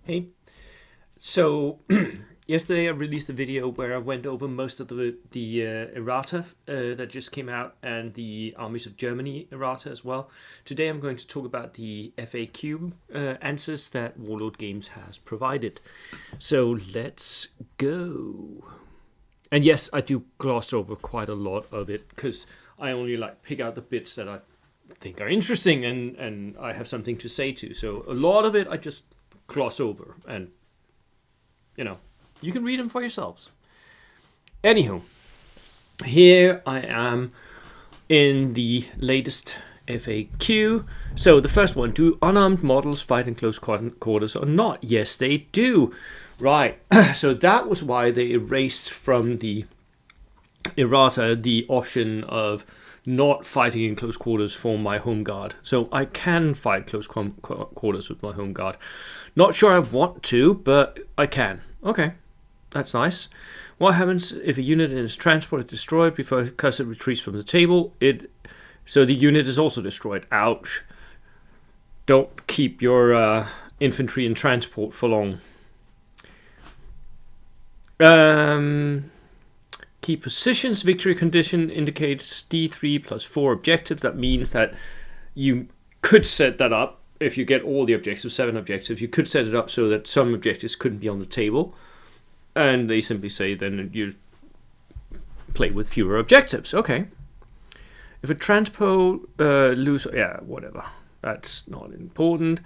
Hey, so yesterday I released a video where I went over most of the errata that just came out and the Armies of Germany errata as well. Today I'm going to talk about the FAQ answers that Warlord Games has provided. So let's go. And yes, I do gloss over quite a lot of it because I only pick out the bits that I think are interesting and I have something to say to. So a lot of it I just gloss over, and you can read them for yourselves. Anywho, here I am in the latest FAQ. So the first one: do unarmed models fight in close quarters or not? Yes, they do. Right. So that was why they erased from the errata the option of not fighting in close quarters for my home guard. So I can fight close quarters with my home guard. Not sure I want to, but I can. Okay, that's nice. What happens if a unit in its transport is destroyed before a cursor retreats from the table? So the unit is also destroyed. Ouch. Don't keep your infantry in transport for long. Key positions victory condition indicates D3 plus 4 objectives. That means that you could set that up if you get all the objectives, 7 objectives. You could set it up so that some objectives couldn't be on the table, and they simply say then you play with fewer objectives. Okay. If a transpo whatever. That's not important.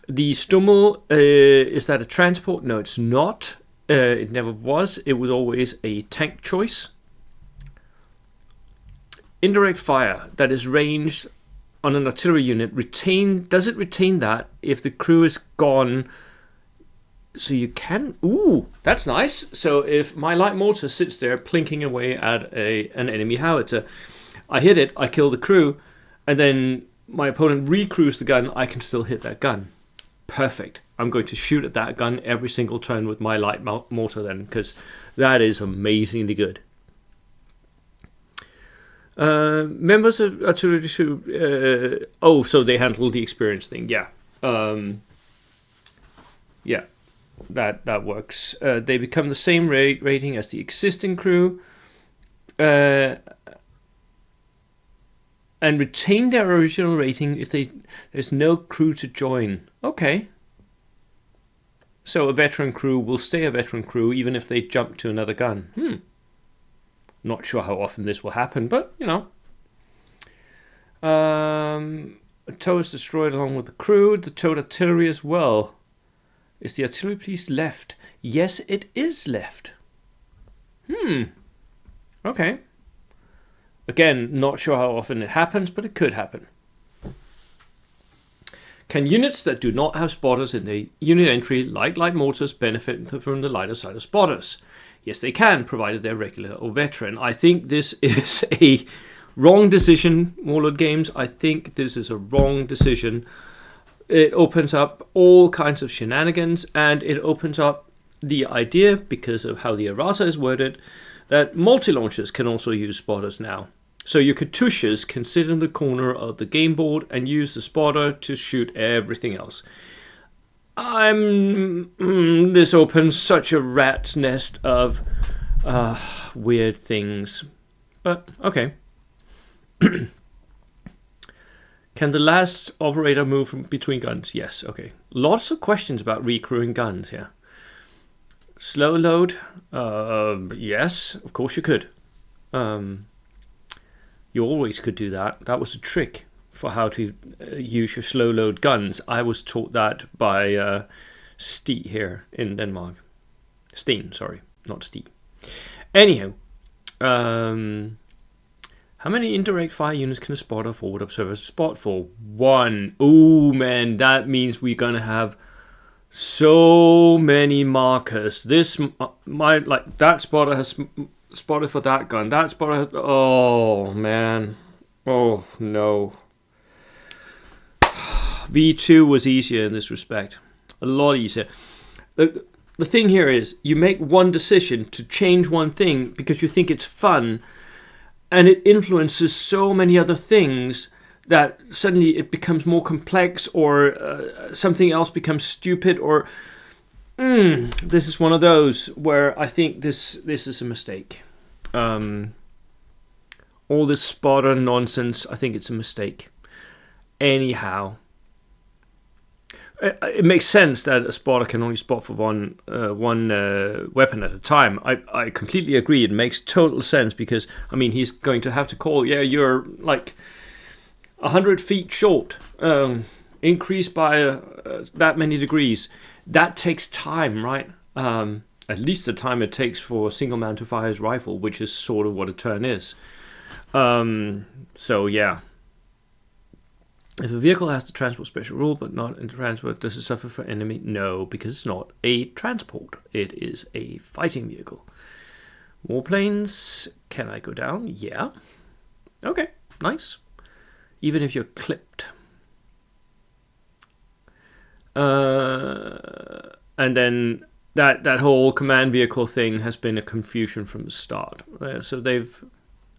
The Stummel, is that a transport? No, it's not. It never was. It was always a tank choice. Indirect fire that is ranged on an artillery unit. Does it retain that if the crew is gone? So you can. Ooh, that's nice. So if my light mortar sits there plinking away at an enemy howitzer, I hit it, I kill the crew, and then my opponent recrews the gun, I can still hit that gun. Perfect. I'm going to shoot at that gun every single turn with my light mortar then, because that is amazingly good. Members of artillery so they handle the experience thing. Yeah. Yeah, that works. They become the same rating as the existing crew, and retain their original rating if there's no crew to join. Okay. So a veteran crew will stay a veteran crew even if they jump to another gun. Not sure how often this will happen, but a tow is destroyed along with the crew. The towed artillery as well. Is the artillery piece left? Yes, it is left. Okay. Again, not sure how often it happens, but it could happen. Can units that do not have spotters in the unit entry, like light mortars, benefit from the lighter side of spotters? Yes, they can, provided they're regular or veteran. I think this is a wrong decision, Warlord Games. I think this is a wrong decision. It opens up all kinds of shenanigans, and it opens up the idea, because of how the errata is worded, that multi-launchers can also use spotters now. So your Katyushas can sit in the corner of the game board and use the spotter to shoot everything else. This opens such a rat's nest of weird things. But, okay. Can the last operator move between guns? Yes, okay. Lots of questions about recrewing guns here. Slow load? Yes, of course you could. You always could do that. That was a trick for how to use your slow load guns. I was taught that by Stig here in Denmark. Steen, sorry, not Stig. Anyhow, how many indirect fire units can a spotter forward observer spot for? 1. Oh man, that means we're gonna have so many markers. That spotter has spotted for that gun. That spotter. Oh man. Oh no. V2 was easier in this respect. A lot easier. The thing here is you make one decision to change one thing because you think it's fun, and it influences so many other things that suddenly it becomes more complex, or something else becomes stupid, or This is one of those where I think this is a mistake. All this spotter nonsense, I think it's a mistake. Anyhow, it makes sense that a spotter can only spot for one weapon at a time. I completely agree. It makes total sense because, I mean, he's going to have to call, yeah, you're like 100 feet short, increase by that many degrees. That takes time, right? At least the time it takes for a single man to fire his rifle, which is sort of what a turn is. So, yeah. If a vehicle has the transport special rule but not in transport, does it suffer for enemy? No, because it's not a transport. It is a fighting vehicle. Warplanes, can I go down? Yeah. Okay, nice. Even if you're clipped. And then that whole command vehicle thing has been a confusion from the start. So they've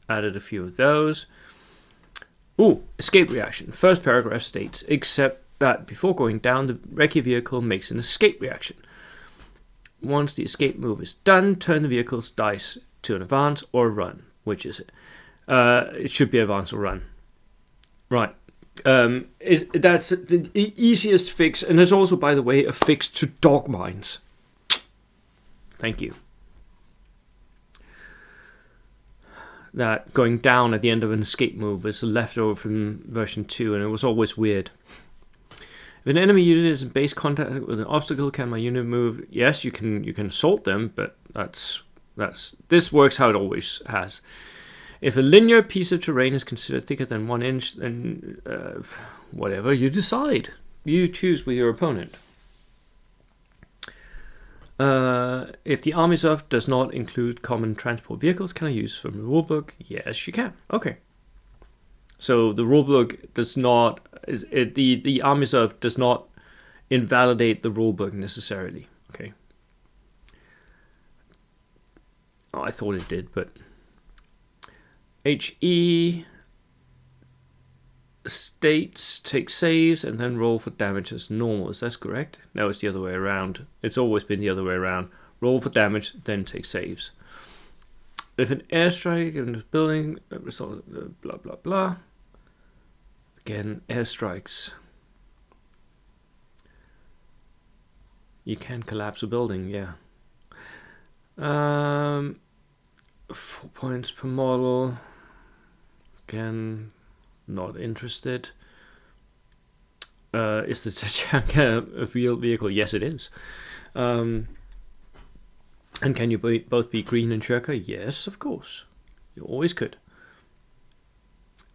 added a few of those. Ooh, escape reaction. First paragraph states, except that before going down, the recce vehicle makes an escape reaction. Once the escape move is done, turn the vehicle's dice to an advance or run. Which is it? It should be advance or run. Right. That's the easiest fix, and there's also, by the way, a fix to dog mines. Thank you. That going down at the end of an escape move is a leftover from version 2, and it was always weird. If an enemy unit is in base contact with an obstacle, can my unit move? Yes, you can assault them, but this works how it always has. If a linear piece of terrain is considered thicker than 1 inch, then whatever you decide. You choose with your opponent. If the army's of does not include common transport vehicles, can I use from the rulebook? Yes, you can. Okay. So the rulebook does not, the army's of does not invalidate the rulebook necessarily. Okay. Oh, I thought it did, but HE states take saves and then roll for damage as normal. Is that correct? No, it's the other way around. It's always been the other way around. Roll for damage, then take saves. If an airstrike in the building results blah blah blah. Again, airstrikes. You can collapse a building, yeah. 4 points per model. Again, not interested. Is the Tachanka a real vehicle? Yes, it is. And can you both be green and shirker? Yes, of course. You always could.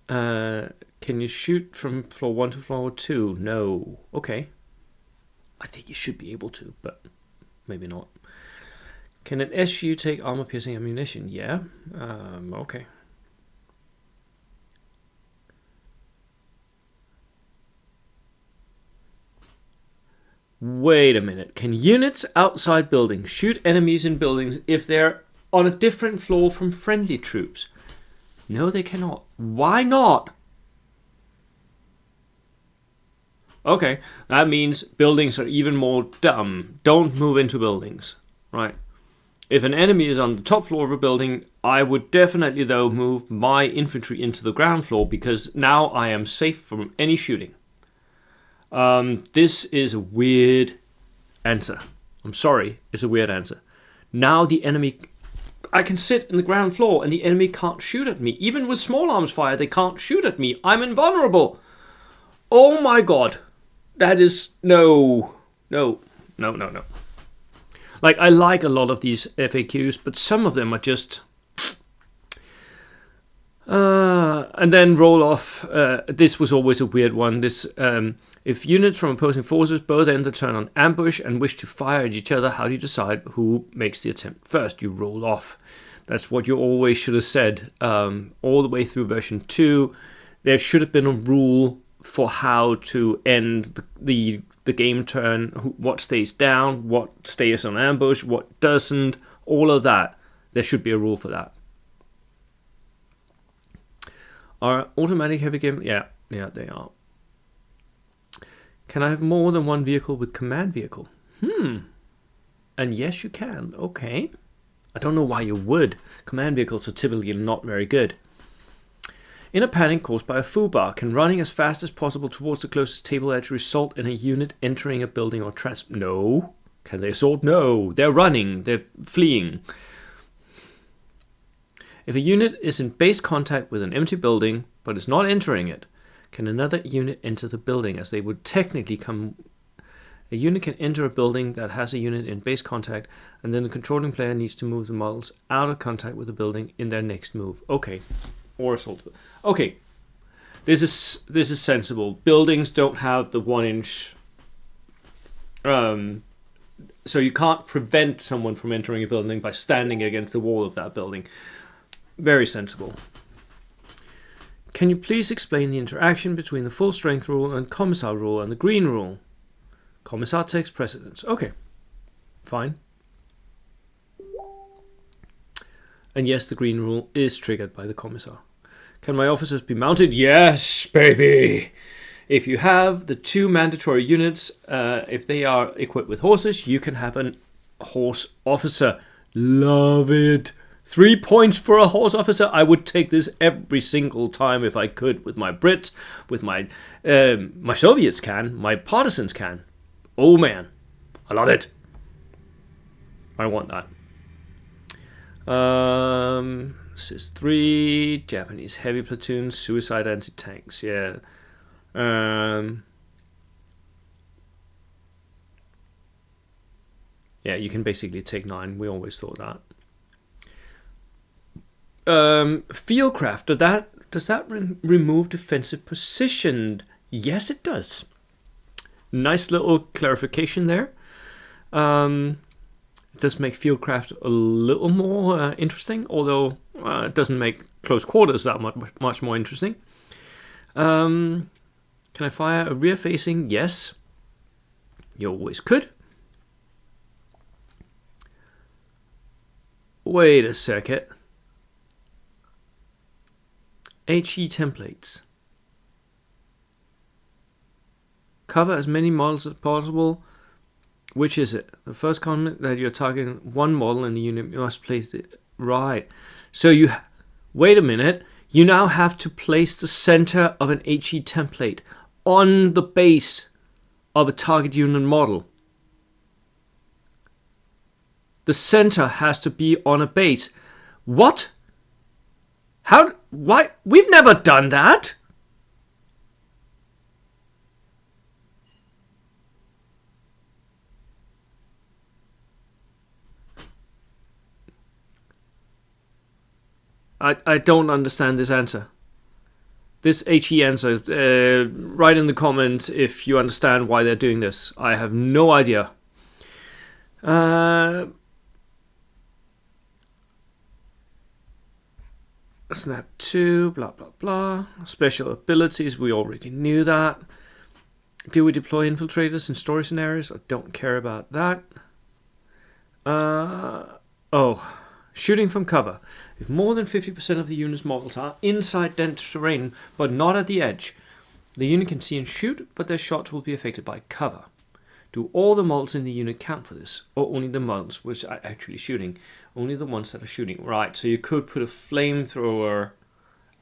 Can you shoot from floor 1 to floor 2? No. Okay. I think you should be able to, but maybe not. Can an SU take armor-piercing ammunition? Yeah. Okay. Wait a minute. Can units outside buildings shoot enemies in buildings if they're on a different floor from friendly troops? No, they cannot. Why not? Okay, that means buildings are even more dumb. Don't move into buildings, right? If an enemy is on the top floor of a building, I would definitely, though, move my infantry into the ground floor because now I am safe from any shooting. This is a weird answer. I'm sorry, it's a weird answer. Now the enemy... I can sit in the ground floor and the enemy can't shoot at me. Even with small arms fire, they can't shoot at me. I'm invulnerable. Oh my god. That is... No. Like, I like a lot of these FAQs, but some of them are just... and then roll off. This was always a weird one. This... if units from opposing forces both end the turn on ambush and wish to fire at each other, how do you decide who makes the attempt first? You roll off. That's what you always should have said all the way through version 2. There should have been a rule for how to end the game turn, what stays down, what stays on ambush, what doesn't, all of that. There should be a rule for that. Are automatic heavy game? Yeah, they are. Can I have more than one vehicle with command vehicle? And yes, you can. Okay. I don't know why you would. Command vehicles are typically not very good. In a panic caused by a foobar, can running as fast as possible towards the closest table edge result in a unit entering a building or No. Can they assault? No. They're running. They're fleeing. If a unit is in base contact with an empty building, but is not entering it, can another unit enter the building, as they would technically come... A unit can enter a building that has a unit in base contact, and then the controlling player needs to move the models out of contact with the building in their next move. Okay. Or assault. Okay. This is sensible. Buildings don't have the 1 inch... so you can't prevent someone from entering a building by standing against the wall of that building. Very sensible. Can you please explain the interaction between the full strength rule and commissar rule and the green rule? Commissar takes precedence. Okay. Fine. And yes, the green rule is triggered by the commissar. Can my officers be mounted? Yes, baby! If you have the 2 mandatory units, if they are equipped with horses, you can have a horse officer. Love it! 3 points for a horse officer. I would take this every single time if I could, with my Brits, with my Soviets can, my partisans can. Oh man, I love it. I want that. This is 3 Japanese heavy platoons, suicide anti-tanks. Yeah. Yeah, you can basically take 9. We always thought that. Fieldcraft, does that remove defensive position? Yes, it does. Nice little clarification there. It does make Fieldcraft a little more interesting, although it doesn't make close quarters that much more interesting. Can I fire a rear facing? Yes. You always could. Wait a second. HE templates. Cover as many models as possible. Which is it? The first comment that you're targeting one model in the unit, you must place it right. So you wait a minute. You now have to place the center of an HE template on the base of a target unit model. The center has to be on a base. What? How? Why? We've never done that. I don't understand this answer. This HE answer. Write in the comments if you understand why they're doing this. I have no idea. Snap 2, blah blah blah. Special abilities, we already knew that. Do we deploy infiltrators in story scenarios? I don't care about that. Shooting from cover. If more than 50% of the unit's models are inside dense terrain, but not at the edge, the unit can see and shoot, but their shots will be affected by cover. Do all the models in the unit count for this, or only the models which are actually shooting? Only the ones that are shooting. Right, so you could put a flamethrower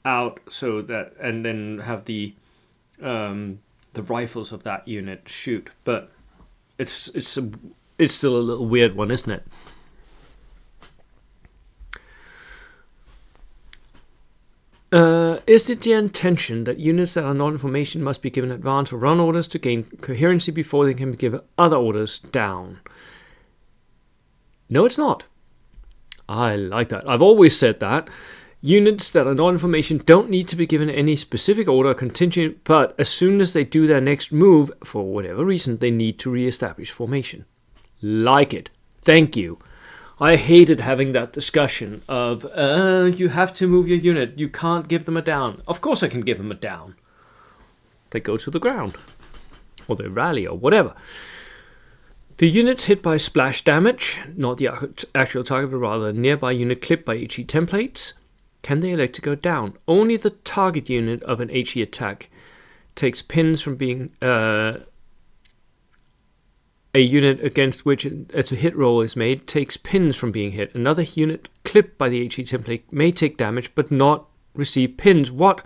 out so that, and then have the rifles of that unit shoot, but it's still a little weird one, isn't it? Is it the intention that units that are non-information must be given advance or run orders to gain coherency before they can be given other orders down? No, it's not. I like that. I've always said that. Units that are non-information don't need to be given any specific order or contingent, but as soon as they do their next move, for whatever reason, they need to re-establish formation. Like it. Thank you. I hated having that discussion of, you have to move your unit. You can't give them a down. Of course I can give them a down. They go to the ground. Or they rally or whatever. The units hit by splash damage, not the actual target, but rather a nearby unit clipped by HE templates, can they elect to go down? Only the target unit of an HE attack takes pins from being A unit against which a to-hit roll is made takes pins from being hit. Another unit clipped by the HE template may take damage but not receive pins. What?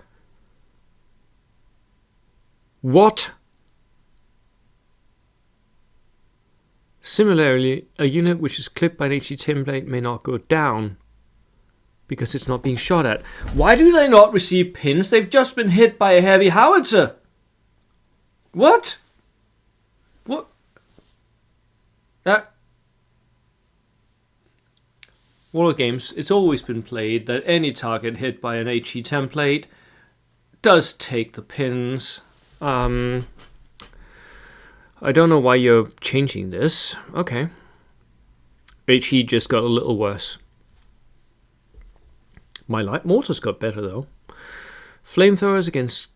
What? Similarly, a unit which is clipped by an HE template may not go down because it's not being shot at. Why do they not receive pins? They've just been hit by a heavy howitzer. What? What? Warlord games, it's always been played that any target hit by an HE template does take the pins. I don't know why you're changing this. Okay. HE just got a little worse. My light mortars got better though. Flamethrowers against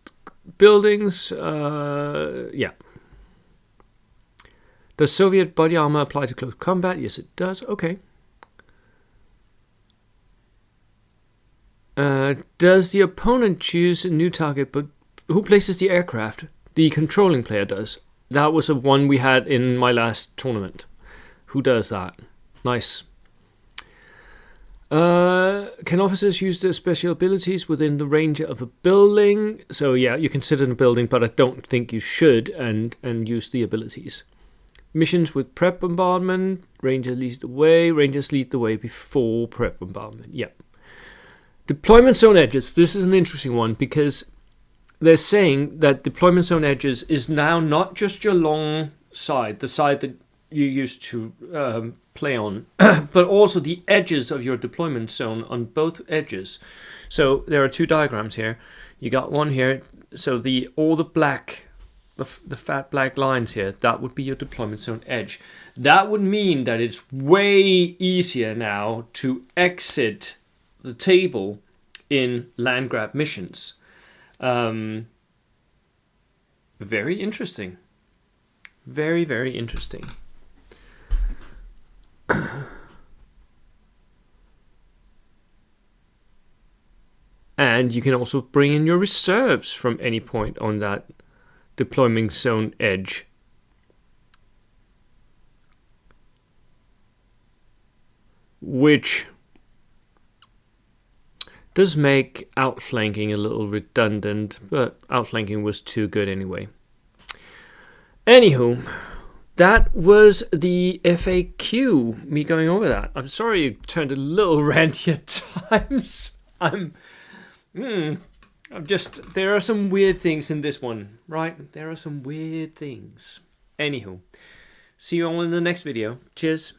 buildings. Yeah. Does Soviet body armor apply to close combat? Yes, it does. Okay. Does the opponent choose a new target, but who places the aircraft? The controlling player does. That was a one we had in my last tournament. Who does that? Nice. Can officers use their special abilities within the range of a building? So yeah, you can sit in a building, but I don't think you should and use the abilities. Missions with prep bombardment. Rangers lead the way. Rangers lead the way before prep bombardment. Yeah. Deployment zone edges. This is an interesting one because they're saying that deployment zone edges is now not just your long side, the side that you used to play on, but also the edges of your deployment zone on both edges. So there are two diagrams here. You got one here. So all the black, the fat black lines here, that would be your deployment zone edge. That would mean that it's way easier now to exit the table in land grab missions. Very interesting. Very, very interesting. And you can also bring in your reserves from any point on that deployment zone edge. Which does make outflanking a little redundant, but outflanking was too good anyway. Anywho, that was the FAQ, me going over that. I'm sorry it turned a little ranty at times. There are some weird things in this one, right? There are some weird things. Anywho, see you all in the next video. Cheers.